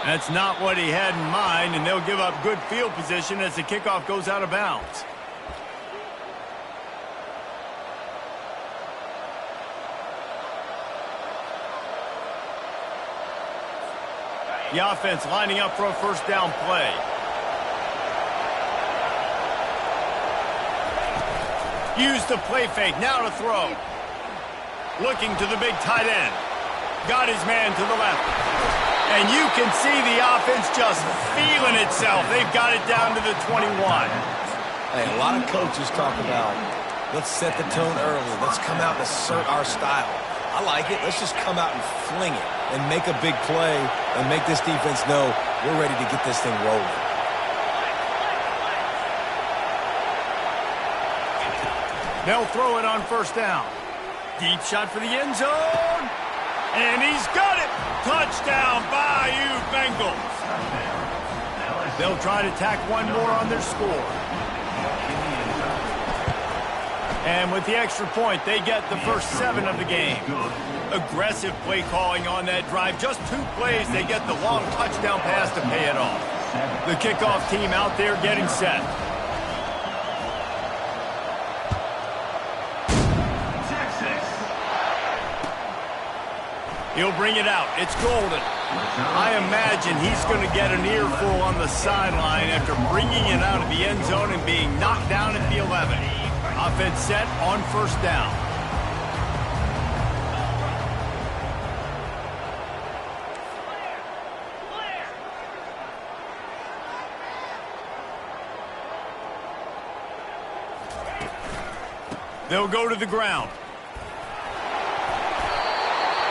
That's not what he had in mind, and they'll give up good field position as the kickoff goes out of bounds. The offense lining up for a first down play. Use the play fake, now to throw. Looking to the big tight end. Got his man to the left. And you can see the offense just feeling itself. They've got it down to the 21. Hey, a lot of coaches talk about, let's set the tone early. Let's come out and assert our style. I like it. Let's just come out and fling it and make a big play and make this defense know we're ready to get this thing rolling. They'll throw it on first down. Deep shot for the end zone. And he's got it. Touchdown, Bayou Bengals. They'll try to tack one more on their score. And with the extra point, they get the first 7 of the game. Aggressive play calling on that drive. Just 2 plays, they get the long touchdown pass to pay it off. The kickoff team out there getting set. He'll bring it out. It's Golden. I imagine he's going to get an earful on the sideline after bringing it out of the end zone and being knocked down at the 11. Offense set on first down. They'll go to the ground.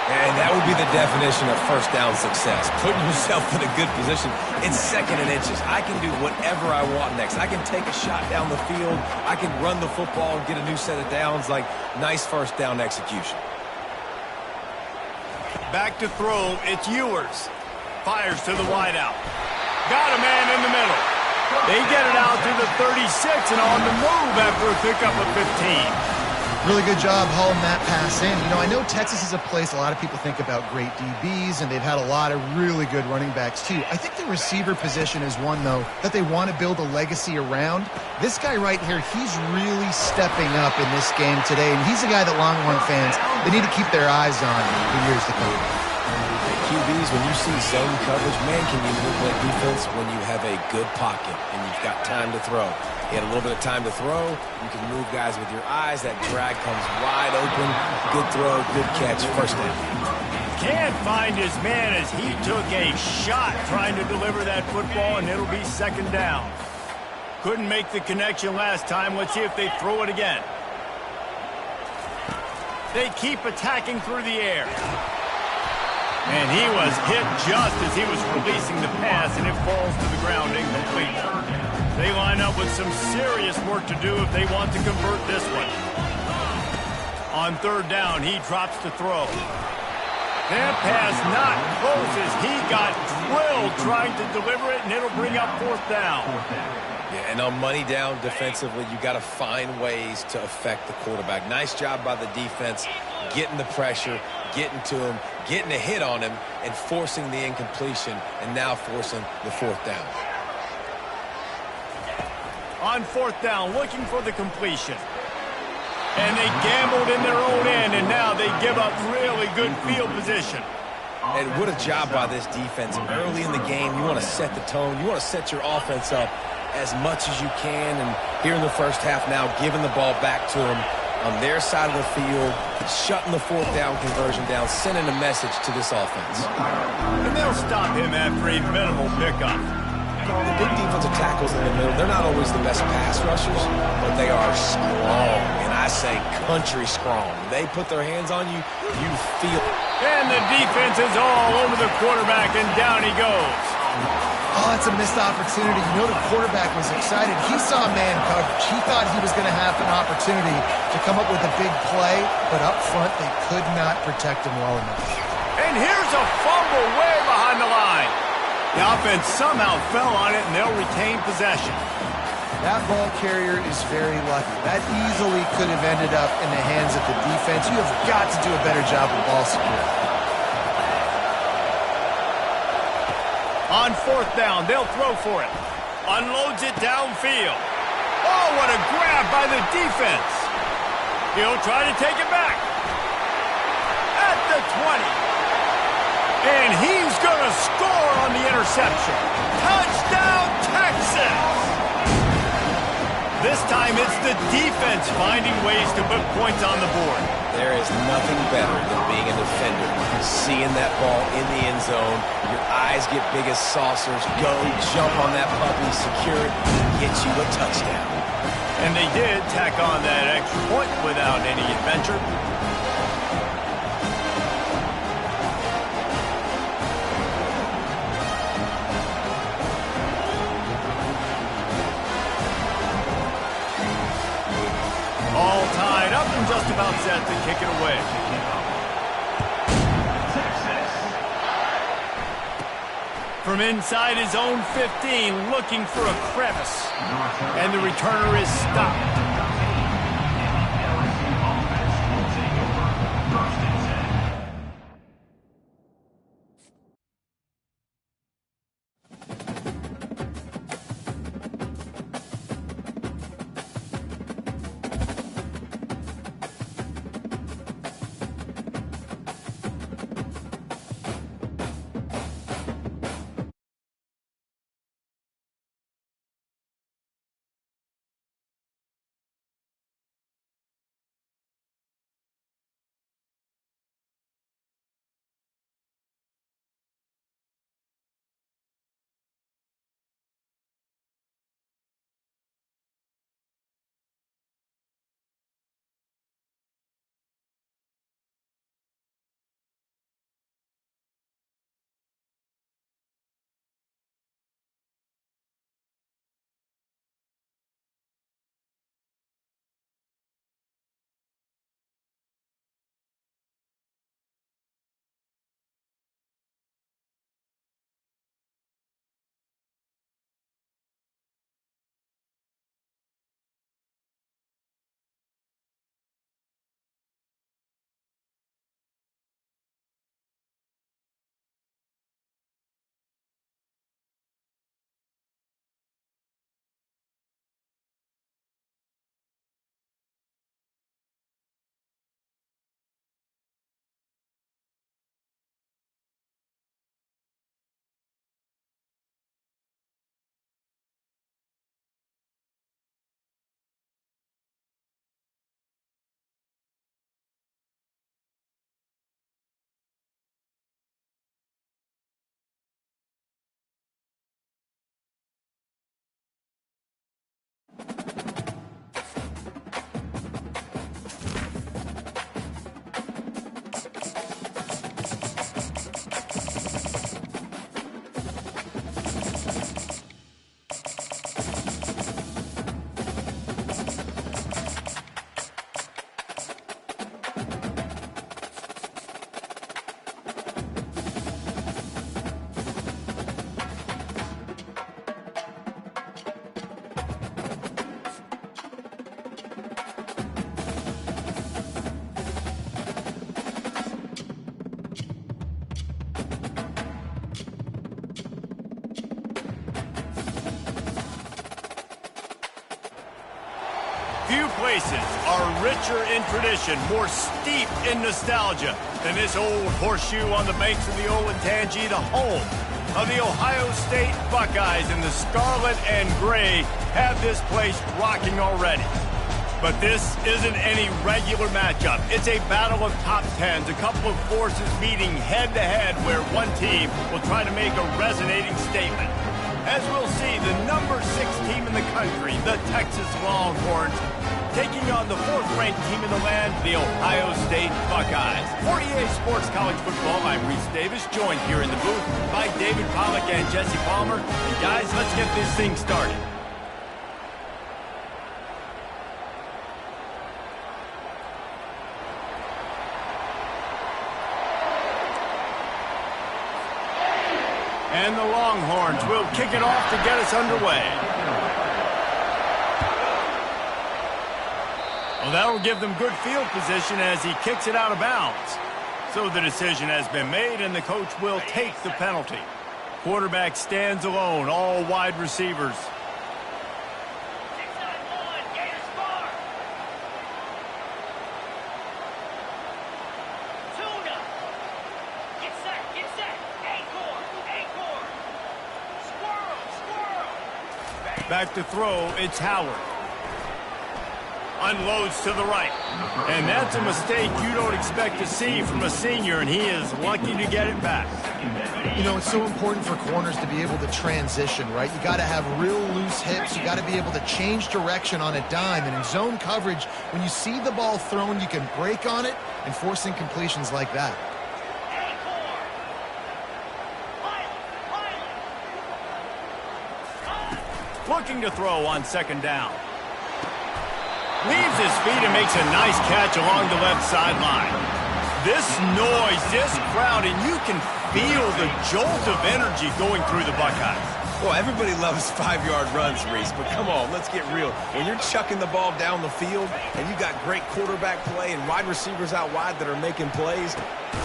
And that would be the definition of first down success. Putting yourself in a good position. It's 2nd and inches. I can do whatever I want next. I can take a shot down the field. I can run the football and get a new set of downs. Like, nice first down execution. Back to throw. It's Ewers. Fires to the wideout. Got a man in the middle. They get it out to the 36 and on the move after a pickup of 15. Really good job hauling that pass in. You know, I know Texas is a place a lot of people think about great DBs, and they've had a lot of really good running backs, too. I think the receiver position is one, though, that they want to build a legacy around. This guy right here, he's really stepping up in this game today, and he's a guy that Longhorn fans, they need to keep their eyes on for years to come. QBs, when you see zone coverage, man, can you move that defense when you have a good pocket and you've got time to throw. You had a little bit of time to throw. You can move guys with your eyes. That drag comes wide open. Good throw, good catch, first down. Can't find his man as he took a shot trying to deliver that football, and it'll be 2nd down. Couldn't make the connection last time. Let's see if they throw it again. They keep attacking through the air. And he was hit just as he was releasing the pass, and it falls to the ground incomplete. They line up with some serious work to do if they want to convert this one. On 3rd down, he drops to throw. That pass not close as he got drilled trying to deliver it, and it'll bring up 4th down. Yeah, and on money down defensively, you got to find ways to affect the quarterback. Nice job by the defense, getting the pressure, getting to him, getting a hit on him, and forcing the incompletion, and now forcing the 4th down. On 4th down, looking for the completion. And they gambled in their own end, and now they give up really good field position. And what a job by this defense. Early in the game, you want to set the tone. You want to set your offense up as much as you can. And here in the first half now, giving the ball back to them on their side of the field, shutting the 4th down conversion down, sending a message to this offense. And they'll stop him after a minimal pickup. The big defensive tackles in the middle, they're not always the best pass rushers, but they are strong, and I say country strong. They put their hands on you, you feel it. And the defense is all over the quarterback, and down he goes. Oh, that's a missed opportunity. You know the quarterback was excited. He saw man coverage. He thought he was going to have an opportunity to come up with a big play, but up front they could not protect him well enough. And here's a fumble way behind the line. The offense somehow fell on it, and they'll retain possession. That ball carrier is very lucky. That easily could have ended up in the hands of the defense. You have got to do a better job with ball security. On 4th down, they'll throw for it. Unloads it downfield. Oh, what a grab by the defense. He'll try to take it back. At the 20. And he's going to score on the interception. Touchdown, Texas! This time it's the defense finding ways to put points on the board. There is nothing better than being a defender. Seeing that ball in the end zone, your eyes get big as saucers. Go, jump on that puppy, secure it, get you a touchdown. And they did tack on that extra point without any adventure. All tied up and just about set to kick it away. From inside his own 15, looking for a crevice. And the returner is stopped. Few places are richer in tradition, more steep in nostalgia than this old horseshoe on the banks of the Olentangy, the home of the Ohio State Buckeyes, and the scarlet and gray have this place rocking already. But this isn't any regular matchup. It's a battle of top tens, a couple of forces meeting head-to-head where one team will try to make a resonating statement. As we'll see, the number 6 team in the country, the Texas Longhorns, taking on the 4th-ranked team in the land, the Ohio State Buckeyes. For EA Sports College Football, I'm Reese Davis, joined here in the booth by David Pollack and Jesse Palmer. And guys, let's get this thing started. And the Longhorns will kick it off to get us underway. Well, that'll give them good field position as he kicks it out of bounds. So the decision has been made, and the coach will take the penalty. Quarterback stands alone, all wide receivers. Back to throw, it's Howard. Unloads to the right. And that's a mistake you don't expect to see from a senior, and he is lucky to get it back. You know, it's so important for corners to be able to transition, right? You got to have real loose hips. You got to be able to change direction on a dime. And in zone coverage, when you see the ball thrown, you can break on it and force incompletions like that. Looking to throw on second down. Leaves his feet and makes a nice catch along the left sideline. This noise, this crowd, and you can feel the jolt of energy going through the Buckeyes. Well, everybody loves 5-yard runs, Reese, but come on, let's get real. When you're chucking the ball down the field and you got great quarterback play and wide receivers out wide that are making plays,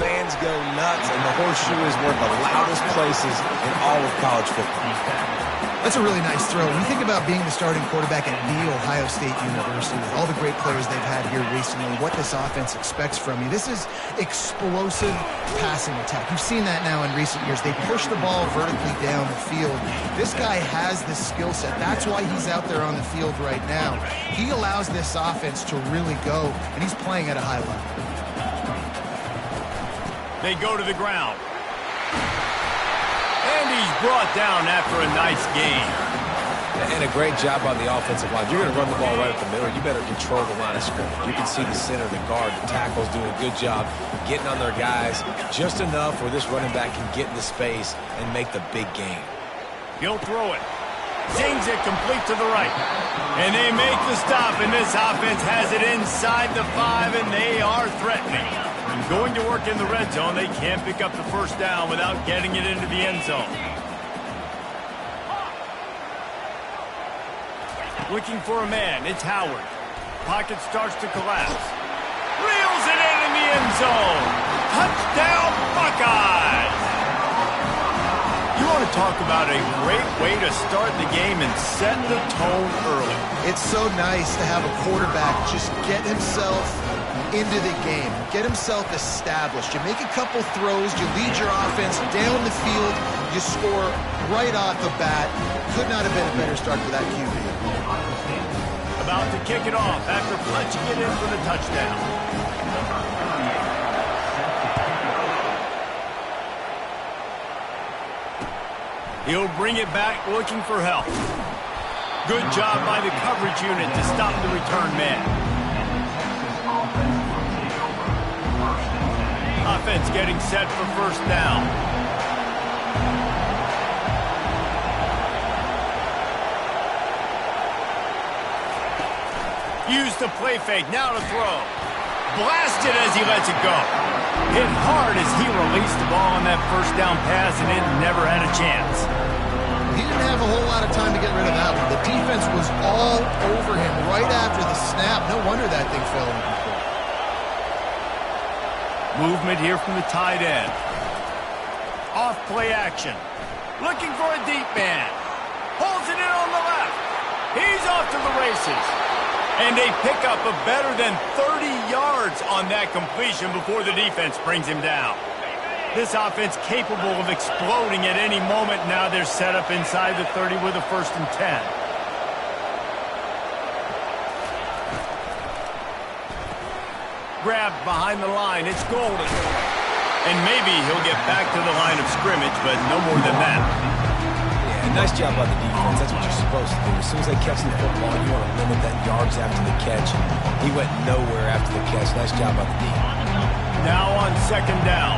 fans go nuts, and the horseshoe is one of the loudest places in all of college football. That's a really nice throw. When you think about being the starting quarterback at The Ohio State University, with all the great players they've had here recently, what this offense expects from you, this is explosive passing attack. You've seen that now in recent years. They push the ball vertically down the field. This guy has the skill set. That's why he's out there on the field right now. He allows this offense to really go, and he's playing at a high level. They go to the ground. And he's brought down after a nice game. And a great job on the offensive line. You're going to run the ball right up the middle. You better control the line of scrimmage. You can see the center, the guard, the tackles doing a good job getting on their guys just enough where this running back can get into space and make the big game. He'll throw it. Zings it complete to the right. And they make the stop, and this offense has it inside the 5, and they are threatening. Going to work in the red zone, they can't pick up the first down without getting it into the end zone. Looking for a man, it's Howard. Pocket starts to collapse. Reels it in the end zone. Touchdown, Buckeyes! You want to talk about a great way to start the game and set the tone early. It's so nice to have a quarterback just get himself into the game, get himself established. You make a couple throws, you lead your offense down the field, you score right off the bat. Could not have been a better start for that QB. About to kick it off after punching it in for the touchdown. He'll bring it back looking for help. Good job by the coverage unit to stop the return man. Offense getting set for first down. Use the play fake, now to throw. Blasted as he lets it go. Hit hard as he released the ball on that first down pass, and it never had a chance. He didn't have a whole lot of time to get rid of that one. The defense was all over him right after the snap. No wonder that thing fell incomplete. Movement here from the tight end. Off play action. Looking for a deep man. Pulls it in on the left. He's off to the races. And they pick up a better than 30 yards on that completion before the defense brings him down. This offense capable of exploding at any moment. Now they're set up inside the 30 with a 1st and 10. Grabbed behind the line, it's Golden. And maybe he'll get back to the line of scrimmage, but no more than that. Yeah, nice job by the defense. That's what you're supposed to do. As soon as they catch the football, you want to limit that yards after the catch. He went nowhere after the catch. Nice job by the defense. Now on second down.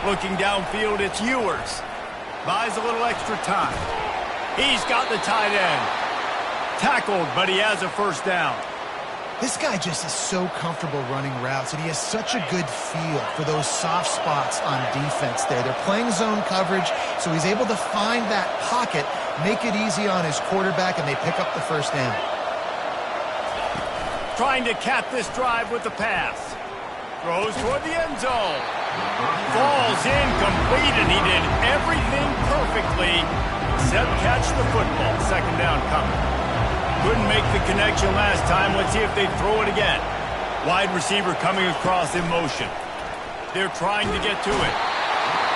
Looking downfield, it's Ewers. Buys a little extra time. He's got the tight end. Tackled, but he has a first down. This guy just is so comfortable running routes, and he has such a good feel for those soft spots on defense there. They're playing zone coverage, so he's able to find that pocket, make it easy on his quarterback, and they pick up the first down. Trying to cap this drive with the pass. Throws toward the end zone. Falls incomplete, and he did everything perfectly except catch the football. Second down coming. Couldn't make the connection last time. Let's see if they throw it again. Wide receiver coming across in motion. They're trying to get to it.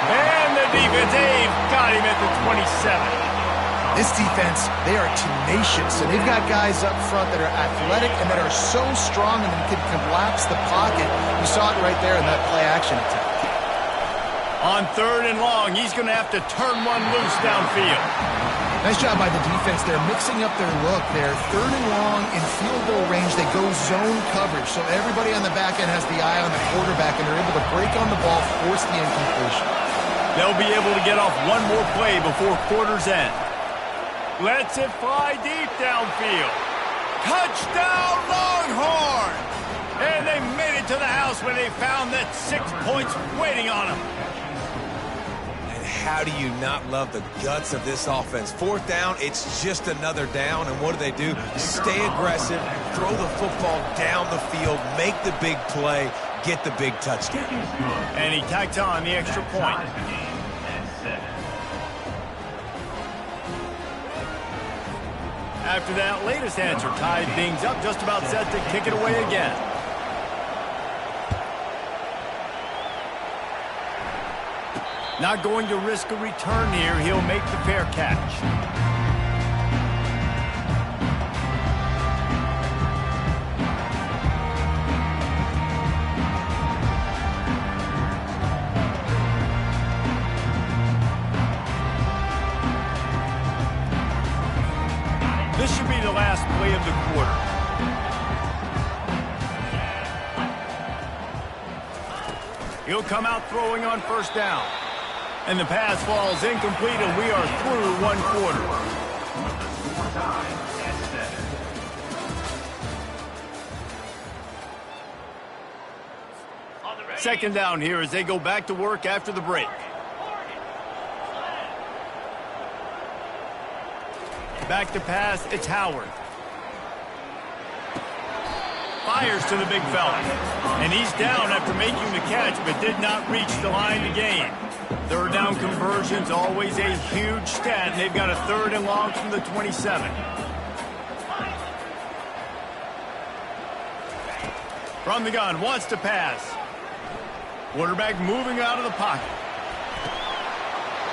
And the defense, they've got him at the 27. This defense, they are tenacious, and they've got guys up front that are athletic and that are so strong and can collapse the pocket. You saw it right there in that play-action attack. On third and long, he's going to have to turn one loose downfield. Nice job by the defense. They're mixing up their look. They're third and long in field goal range. They go zone coverage, so everybody on the back end has the eye on the quarterback, and they're able to break on the ball, force the incompletion. They'll be able to get off one more play before quarter's end. Lets it fly deep downfield. Touchdown, Longhorn! And they made it to the house when they found that 6 points waiting on them. And how do you not love the guts of this offense? Fourth down, it's just another down, and what do? Stay aggressive, throw the football down the field, make the big play, get the big touchdown. And he tacks on the extra point. After that latest answer tied things up, just about set to kick it away again. Not going to risk a return here. He'll make the fair catch. This should be the last play of the quarter. He'll come out throwing on first down. And the pass falls incomplete, and we are through one quarter. Second down here as they go back to work after the break. Back to pass, it's Howard. Fires to the big fella. And he's down after making the catch, but did not reach the line to gain. Third down conversions, always a huge stat. And they've got a third and long from the 27. From the gun, wants to pass. Quarterback moving out of the pocket.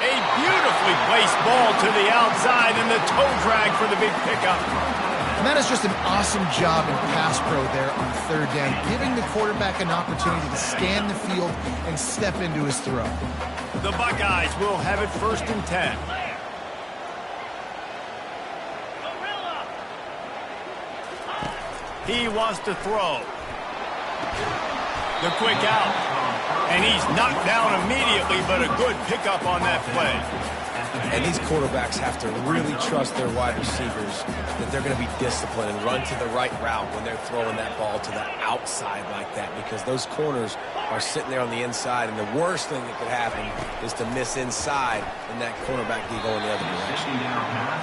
A beautifully placed ball to the outside, and the toe drag for the big pickup. And that is just an awesome job in pass pro there on third down, giving the quarterback an opportunity to scan the field and step into his throw. The Buckeyes will have it first and 10. He wants to throw. The quick out. And he's knocked down immediately, but a good pickup on that play. And these quarterbacks have to really trust their wide receivers that they're going to be disciplined and run to the right route when they're throwing that ball to the outside like that, because those corners are sitting there on the inside, and the worst thing that could happen is to miss inside and that cornerback be going the other direction.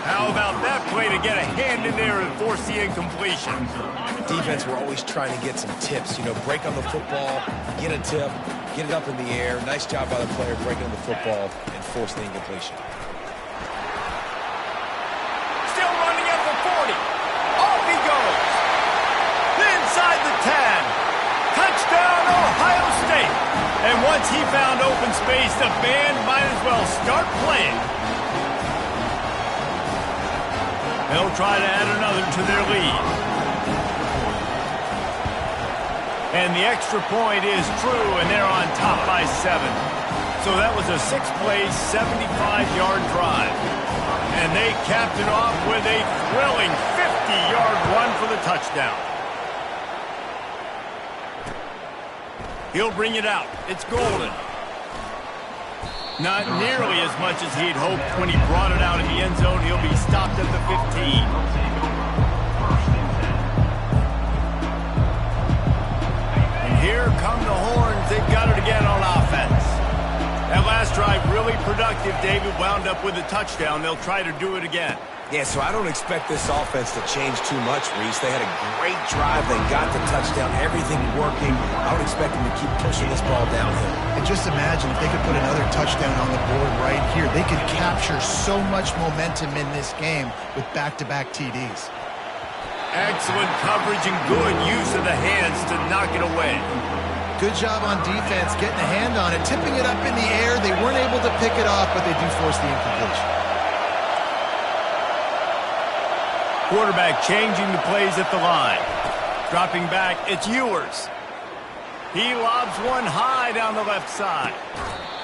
How about that play to get a hand in there and force the incompletion? Defense, we're always trying to get some tips, break on the football, get a tip, get it up in the air. Nice job by the player breaking on the football and force the incompletion. Still running at the 40. Off he goes. Inside the 10. Touchdown, Ohio State. And once he found open space, the band might as well start playing. They'll try to add another to their lead. And the extra point is true, and they're on top by 7. So that was a 6-play, 75-yard drive. And they capped it off with a thrilling 50-yard run for the touchdown. He'll bring it out. It's Golden. Not nearly as much as he'd hoped when he brought it out in the end zone. He'll be stopped at the 15. Here come the Horns. They've got it again on offense. That last drive really productive. David wound up with a touchdown. They'll try to do it again. Yeah, so I don't expect this offense to change too much, Reese. They had a great drive. They got the touchdown, everything working. I would expect them to keep pushing this ball downhill. And just imagine if they could put another touchdown on the board right here. They could capture so much momentum in this game with back-to-back TDs. Excellent coverage and good use of the hands to knock it away. Good job on defense, getting a hand on it, tipping it up in the air. They weren't able to pick it off, but they do force the incompletion. Quarterback changing the plays at the line. Dropping back, it's Ewers. He lobs one high down the left side.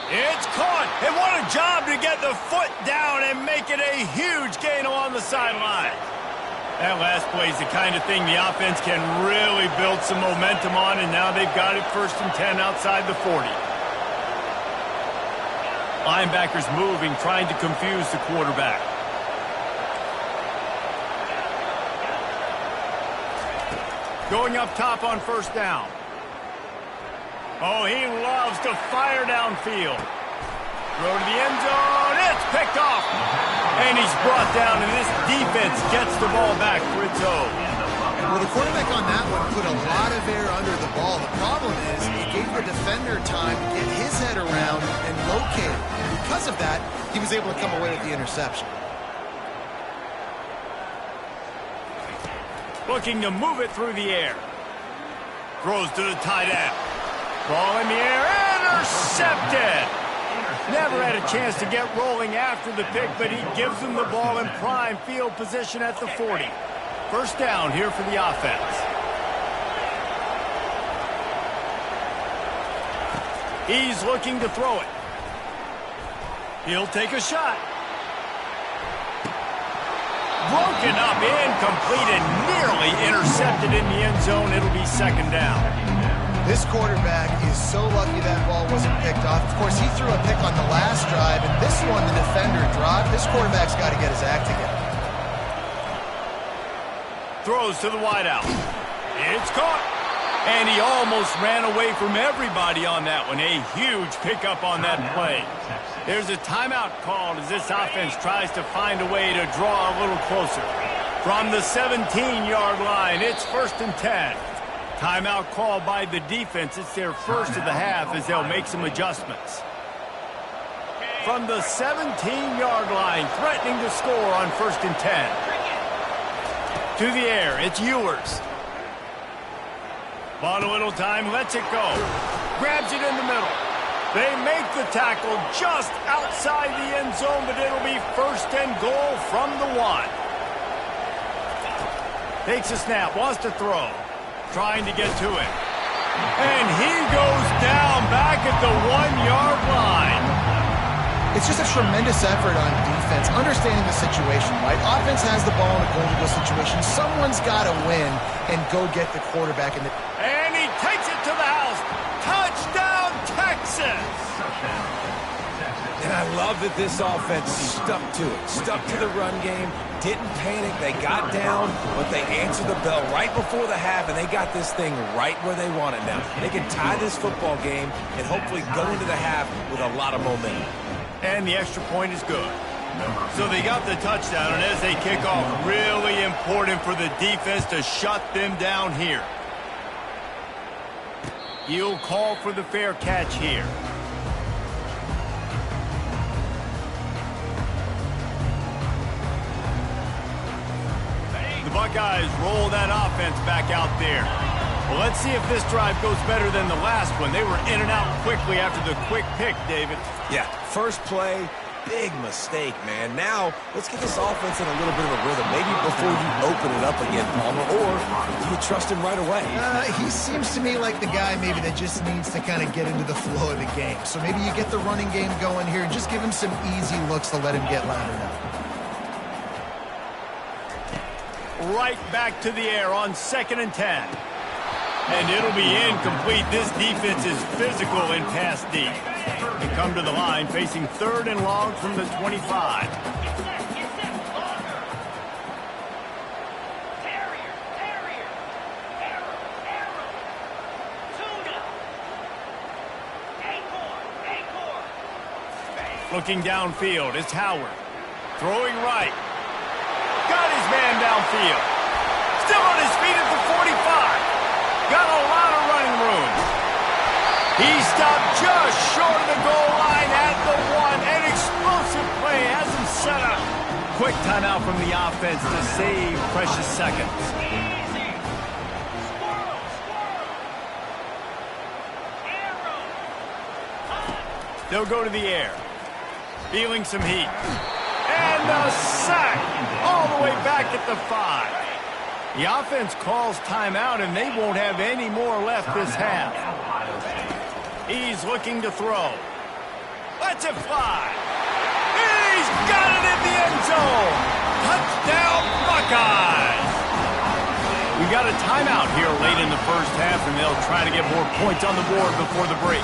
It's caught, and what a job to get the foot down and make it a huge gain along the sideline. That last play is the kind of thing the offense can really build some momentum on, and now they've got it 1st and 10 outside the 40. Linebackers moving, trying to confuse the quarterback. Going up top on 1st down. Oh, he loves to fire downfield. Throw to the end zone. It's picked off. And he's brought down, and this defense gets the ball back for its own. Well, the quarterback on that one put a lot of air under the ball. The problem is it gave the defender time to get his head around and locate it. And because of that, he was able to come away with the interception. Looking to move it through the air. Throws to the tight end. Ball in the air. Intercepted. Never had a chance to get rolling after the pick, but he gives them the ball in prime field position at the 40. 1st down here for the offense. He's looking to throw it. He'll take a shot. Broken up, incomplete, and nearly intercepted in the end zone. It'll be 2nd down. This quarterback is so lucky that ball wasn't picked off. Of course, he threw a pick on the last drive, and this one the defender dropped. This quarterback's got to get his act together. Throws to the wideout. It's caught. And he almost ran away from everybody on that one. A huge pickup on that play. There's a timeout called as this offense tries to find a way to draw a little closer. From the 17-yard line, it's 1st and 10. Timeout called by the defense. It's their first of the half as they'll make some adjustments. From the 17-yard line, threatening to score on 1st and 10. To the air, it's Ewers. Bought a little time, lets it go. Grabs it in the middle. They make the tackle just outside the end zone, but it'll be 1st and goal from the 1. Takes a snap, wants to throw. Trying to get to it. And he goes down back at the 1-yard line. It's just a tremendous effort on defense, understanding the situation, right? Offense has the ball in a goal-to-go situation. Someone's got to win and go get the quarterback. And he takes it to the house. Touchdown, Texas! And I love that this offense stuck to it, stuck to the run game, didn't panic. They got down, but they answered the bell right before the half, and they got this thing right where they want it now. They can tie this football game and hopefully go into the half with a lot of momentum. And the extra point is good. So they got the touchdown, and as they kick off, really important for the defense to shut them down here. He'll call for the fair catch here. The Buckeyes roll that offense back out there. Well, let's see if this drive goes better than the last one. They were in and out quickly after the quick pick, David. Yeah, first play, big mistake, man. Now, let's get this offense in a little bit of a rhythm. Maybe before you open it up again, Palmer, or do you trust him right away? He seems to me like the guy maybe that just needs to kind of get into the flow of the game. So maybe you get the running game going here and just give him some easy looks to let him get lathered up. Right back to the air on 2nd and 10. And it'll be incomplete. This defense is physical in pass deep. They come to the line facing 3rd and long from the 25. Looking downfield, it's Howard. Throwing right. man downfield. Still on his feet at the 45. Got a lot of running room. He stopped just short of the goal line at the 1. An explosive play has him set up. Quick timeout from the offense to save precious seconds. They'll go to the air. Feeling some heat. And a sack all the way back at the 5. The offense calls timeout, and they won't have any more left this half. He's looking to throw. Lets it fly. He's got it in the end zone. Touchdown, Buckeyes. We got a timeout here late in the first half, and they'll try to get more points on the board before the break.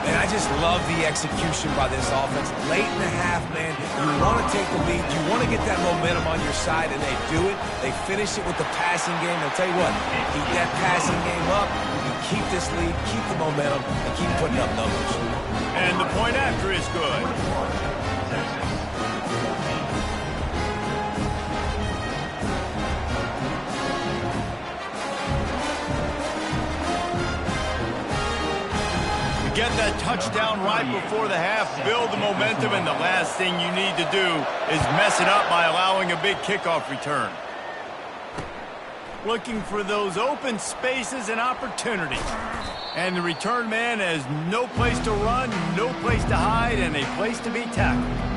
And I just love the execution by this offense. Late in the half, man, you want to take the lead. You want to get that momentum on your side, and they do it. They finish it with the passing game. I'll tell you what, keep that passing game up. You keep this lead, keep the momentum, and keep putting up numbers. And the point after is good. Get that touchdown right before the half, build the momentum, and the last thing you need to do is mess it up by allowing a big kickoff return. Looking for those open spaces and opportunities. And the return man has no place to run, no place to hide, and a place to be tackled.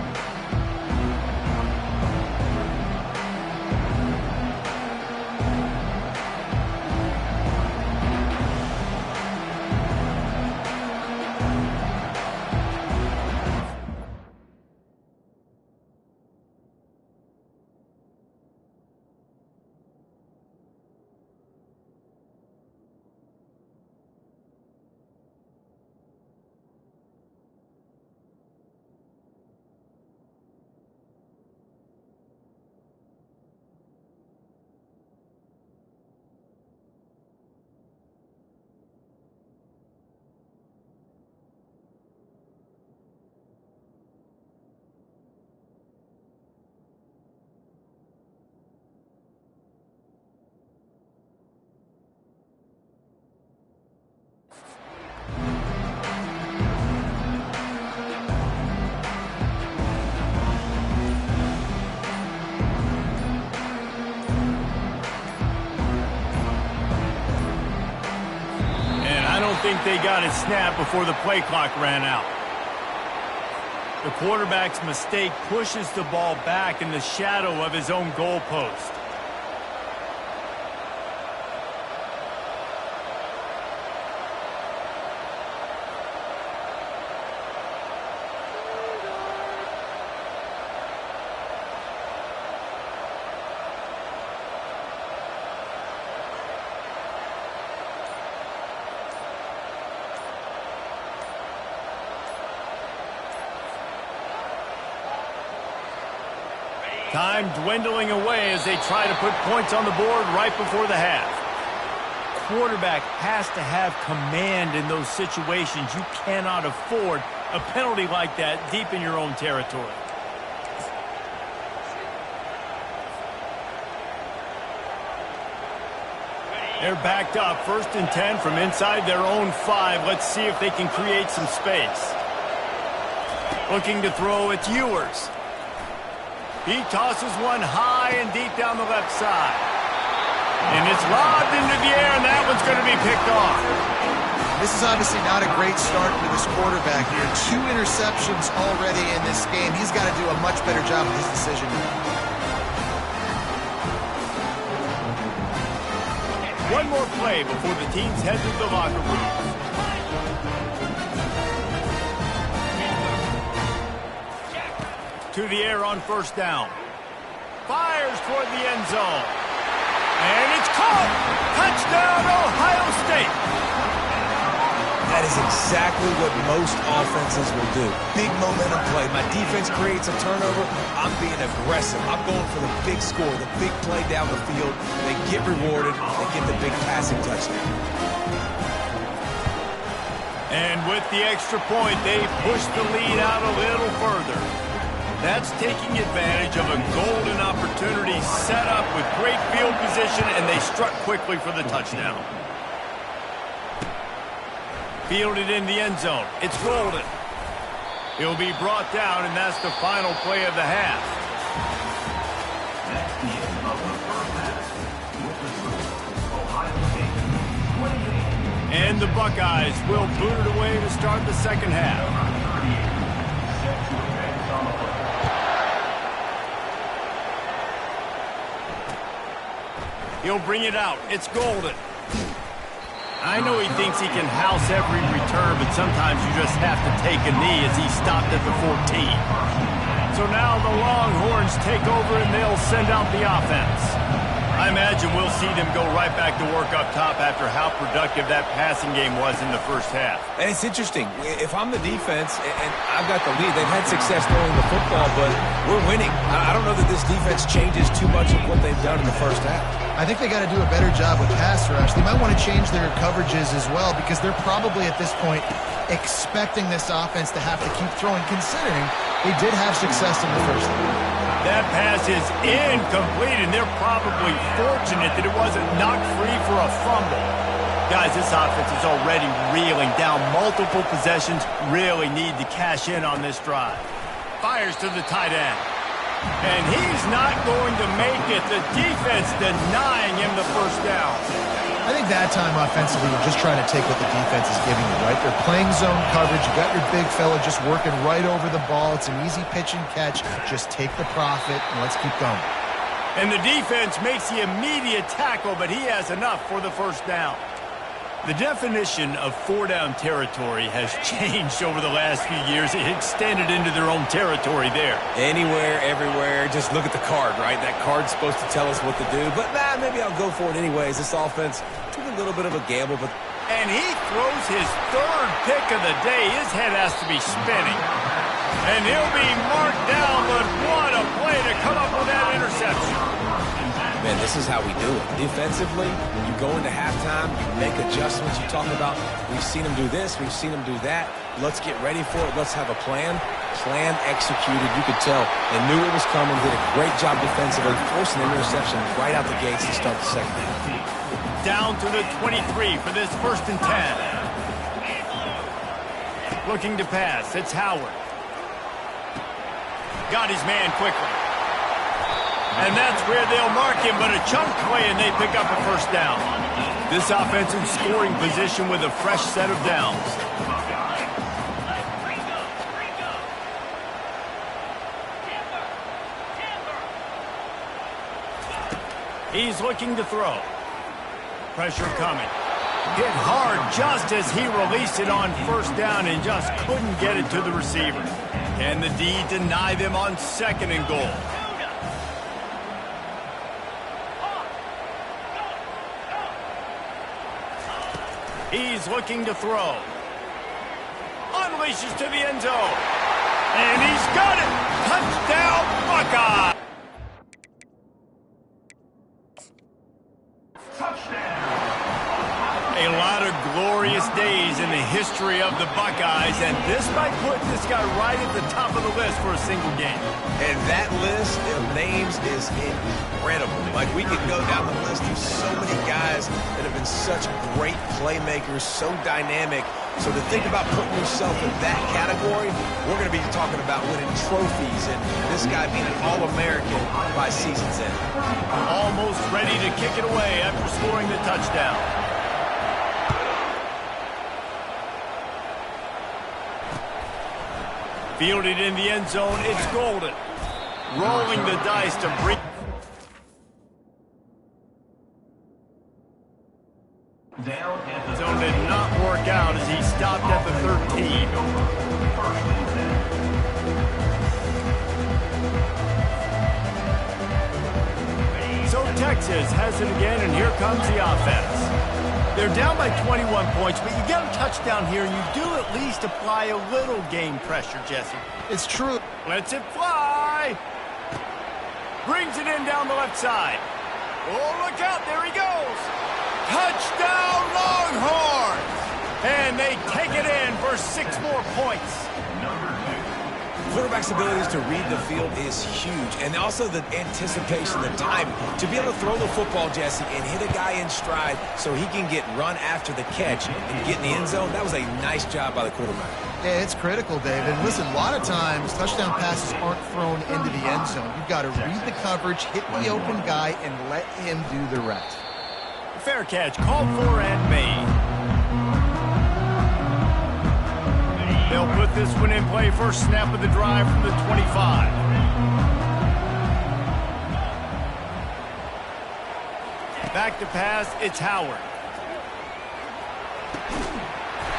I think they got it snapped before the play clock ran out. The quarterback's mistake pushes the ball back in the shadow of his own goalpost. Time dwindling away as they try to put points on the board right before the half. Quarterback has to have command in those situations. You cannot afford a penalty like that deep in your own territory. They're backed up, 1st and 10 from inside their own 5. Let's see if they can create some space. Looking to throw, it's Ewers. He tosses one high and deep down the left side. And it's lobbed into the air, and that one's going to be picked off. This is obviously not a great start for this quarterback here. 2 interceptions already in this game. He's got to do a much better job with his decision. One more play before the teams head to the locker room. To the air on 1st down. Fires toward the end zone. And it's caught! Touchdown, Ohio State! That is exactly what most offenses will do. Big momentum play. My defense creates a turnover. I'm being aggressive. I'm going for the big score, the big play down the field. They get rewarded. They get the big passing touchdown. And with the extra point, they push the lead out a little further. That's taking advantage of a golden opportunity set up with great field position, and they struck quickly for the touchdown. Fielded in the end zone. It's golden. He'll be brought down, and that's the final play of the half. And the Buckeyes will boot it away to start the second half. He'll bring it out. It's golden. I know he thinks he can house every return, but sometimes you just have to take a knee as he stopped at the 14. So now the Longhorns take over and they'll send out the offense. I imagine we'll see them go right back to work up top after how productive that passing game was in the first half. And it's interesting. If I'm the defense and I've got the lead, they've had success throwing the football, but we're winning. I don't know that this defense changes too much of what they've done in the first half. I think they got to do a better job with pass rush. They might want to change their coverages as well because they're probably at this point expecting this offense to have to keep throwing, considering they did have success in the first half. That pass is incomplete, and they're probably fortunate that it wasn't knocked free for a fumble. Guys, this offense is already reeling down multiple possessions, really need to cash in on this drive. Fires to the tight end. And he's not going to make it. The defense denying him the first down. I think that time offensively, you're just trying to take what the defense is giving you, right? They're playing zone coverage. You got your big fella just working right over the ball. It's an easy pitch and catch. Just take the profit and let's keep going. And the defense makes the immediate tackle, but he has enough for the first down. The definition of four-down territory has changed over the last few years. It extended into their own territory there. Anywhere, everywhere, just look at the card, right? That card's supposed to tell us what to do, but maybe I'll go for it anyways. This offense took a little bit of a gamble, but... And he throws his third pick of the day. His head has to be spinning. And he'll be marked down, but what a play to come up with that interception. Man, this is how we do it. Defensively, when you go into halftime, you make adjustments. You talk about, we've seen them do this, we've seen them do that. Let's get ready for it. Let's have a plan. Plan executed. You could tell they knew it was coming, did a great job defensively, forcing an interception right out the gates to start the second half. Down to the 23 for this 1st and 10. Looking to pass. It's Howard. Got his man quickly. And that's where they'll mark him, but a chunk play, and they pick up a first down. This offense in scoring position with a fresh set of downs. He's looking to throw. Pressure coming. Hit hard just as he released it on first down and just couldn't get it to the receiver. Can the D deny them on 2nd and goal? He's looking to throw. Unleashes to the end zone. And he's got it. Touchdown, Buckeye. A lot of glorious days in the history of the Buckeyes, and this might put this guy right at the top of the list for a single game. And that list of names is incredible. Like, we could go down the list of so many guys that have been such great playmakers, so dynamic. So to think about putting yourself in that category, we're going to be talking about winning trophies and this guy being an All-American by season's end. Almost ready to kick it away after scoring the touchdown. Fielded in the end zone, it's Golden. Rolling the dice to bring... Zone did not work out as he stopped at the 13. So Texas has it again, and here comes the offense. They're down by 21 points, but you get a touchdown here, and you do at least apply a little game pressure, Jesse. It's true. Lets it fly. Brings it in down the left side. Oh, look out. There he goes. Touchdown, Longhorns. And they take it in for 6 more points. quarterback's abilities to read the field is huge. And also the anticipation, the timing. To be able to throw the football, Jesse, and hit a guy in stride so he can get run after the catch and get in the end zone, that was a nice job by the quarterback. Yeah, it's critical, David. Listen, a lot of times touchdown passes aren't thrown into the end zone. You've got to read the coverage, hit the open guy, and let him do the rest. Fair catch, called for and made. They'll put this one in play. First snap of the drive from the 25. Back to pass, it's Howard.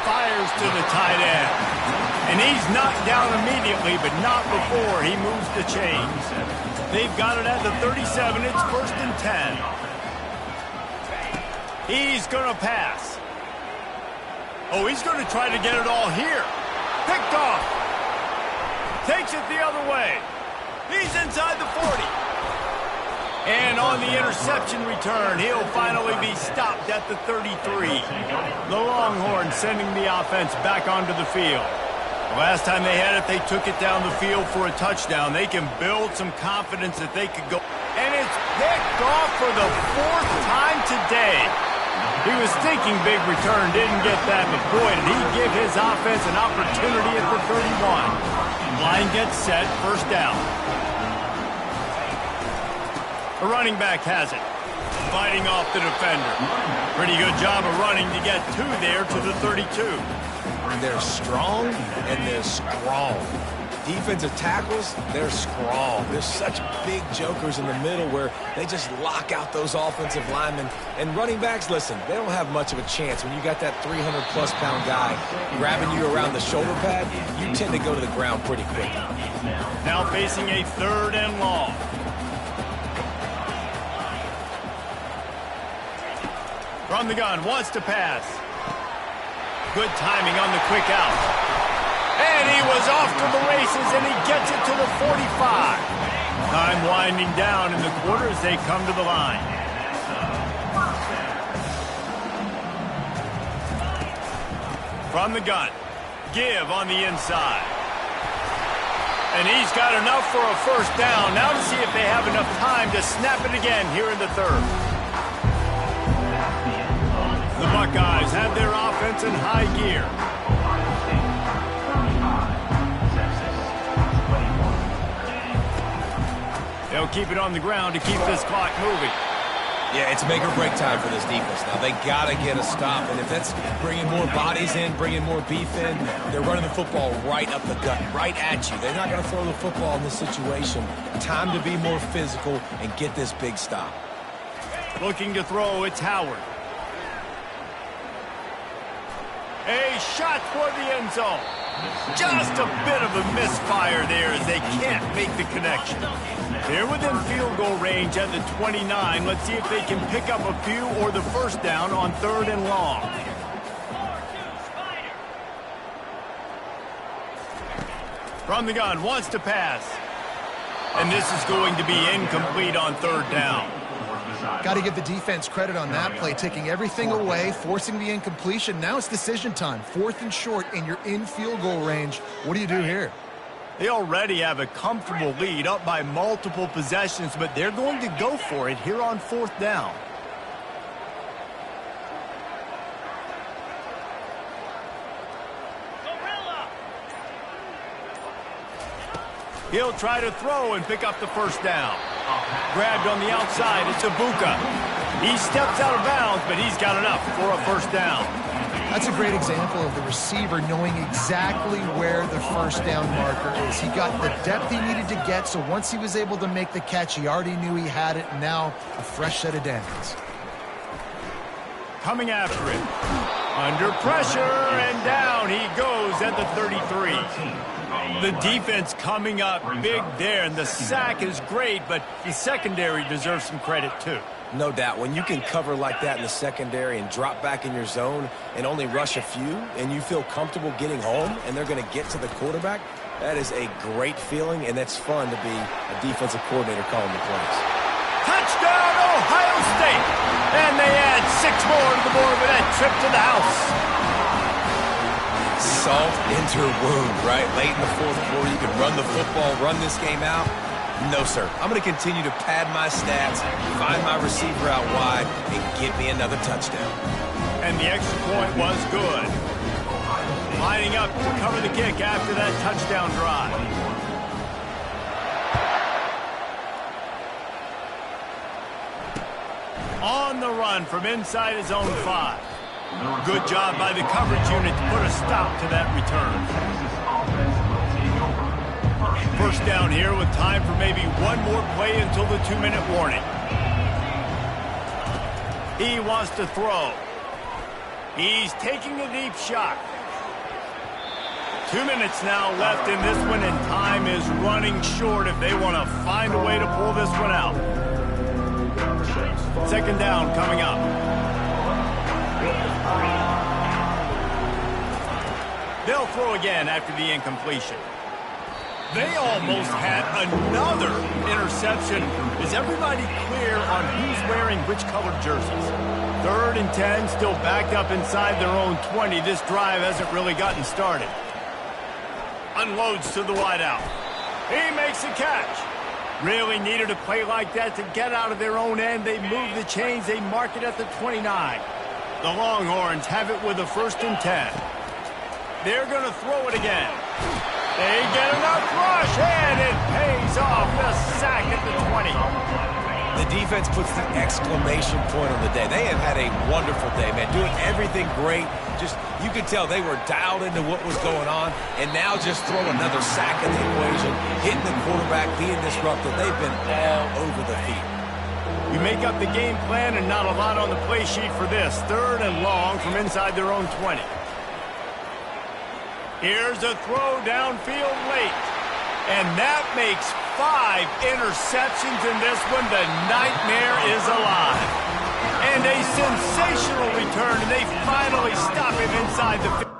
Fires to the tight end. And he's knocked down immediately, but not before he moves the chains. They've got it at the 37. It's 1st and 10. He's going to pass. Oh, he's going to try to get it all here. Picked off. Takes it the other way. He's inside the 40. And on the interception return, he'll finally be stopped at the 33. The Longhorns sending the offense back onto the field. The last time they had it, they took it down the field for a touchdown. They can build some confidence that they could go. And it's picked off for the 4th time today. He was thinking big return, didn't get that, but boy, did he give his offense an opportunity at the 31. Line gets set, 1st down. The running back has it, fighting off the defender. Pretty good job of running to get 2 there to the 32. They're strong and they're strong. Defensive tackles, they're strong. There's such big jokers in the middle where they just lock out those offensive linemen. And running backs, listen, they don't have much of a chance. When you got that 300-plus pound guy grabbing you around the shoulder pad, you tend to go to the ground pretty quick. Now facing a 3rd and long. From the gun, wants to pass. Good timing on the quick out. And he was off to the races, and he gets it to the 45. Time winding down in the quarter as they come to the line. From the gun, give on the inside. And he's got enough for a 1st down. Now to see if they have enough time to snap it again here in the 3rd. The Buckeyes have their offense in high gear. They'll keep it on the ground to keep this clock moving. Yeah, it's make or break time for this defense. Now, they got to get a stop. And if that's bringing more bodies in, bringing more beef in, they're running the football right up the gut, right at you. They're not going to throw the football in this situation. Time to be more physical and get this big stop. Looking to throw, it's Howard. A shot for the end zone. Just a bit of a misfire there as they can't make the connection. They're within field goal range at the 29. Let's see if they can pick up a few or the 1st down on 3rd and long. From the gun, wants to pass. And this is going to be incomplete on 3rd down. Got to give the defense credit on that play, taking everything away, forcing the incompletion. Now it's decision time. 4th and short, and you're in field goal range. What do you do here? They already have a comfortable lead, up by multiple possessions, but they're going to go for it here on 4th down. He'll try to throw and pick up the 1st down. Grabbed on the outside, it's Ibuka. He steps out of bounds, but he's got enough for a 1st down. That's a great example of the receiver knowing exactly where the 1st down marker is. He got the depth he needed to get, so once he was able to make the catch, he already knew he had it, and now a fresh set of downs. Coming after it. Under pressure, and down he goes at the 33. The defense coming up big there, and the sack is great, but the secondary deserves some credit too. No doubt. When you can cover like that in the secondary and drop back in your zone and only rush a few, and you feel comfortable getting home and they're going to get to the quarterback, that is a great feeling, and that's fun to be a defensive coordinator calling the plays. Touchdown, Ohio State! And they add 6 more to the board with that trip to the house. Salt into her wound, right? Late in the fourth quarter, you can run the football, run this game out. No, sir. I'm going to continue to pad my stats, find my receiver out wide, and get me another touchdown. And the extra point was good. Lining up to cover the kick after that touchdown drive. On the run from inside his own 5. Good job by the coverage unit to put a stop to that return. First down here with time for maybe one more play until the 2-minute warning. He wants to throw. He's taking a deep shot. 2 minutes now left in this one, and time is running short if they want to find a way to pull this one out. Second down coming up. They'll throw again after the incompletion. They almost had another interception. Is everybody clear on who's wearing which colored jerseys? 3rd and 10, still backed up inside their own 20. This drive hasn't really gotten started. Unloads to the wideout. He makes a catch. Really needed a play like that to get out of their own end. They move the chains. They mark it at the 29. The Longhorns have it with a 1st and 10. They're going to throw it again. They get enough rush, and it pays off. The sack at the 20. The defense puts the exclamation point on the day. They have had a wonderful day, man, doing everything great. Just, you could tell they were dialed into what was going on, and now just throw another sack in the equation, hitting the quarterback, being disruptive. They've been all over the field. You make up the game plan and not a lot on the play sheet for this. 3rd and long from inside their own 20. Here's a throw downfield late. And that makes 5 interceptions in this one. The nightmare is alive. And a sensational return, and they finally stop him inside the 50.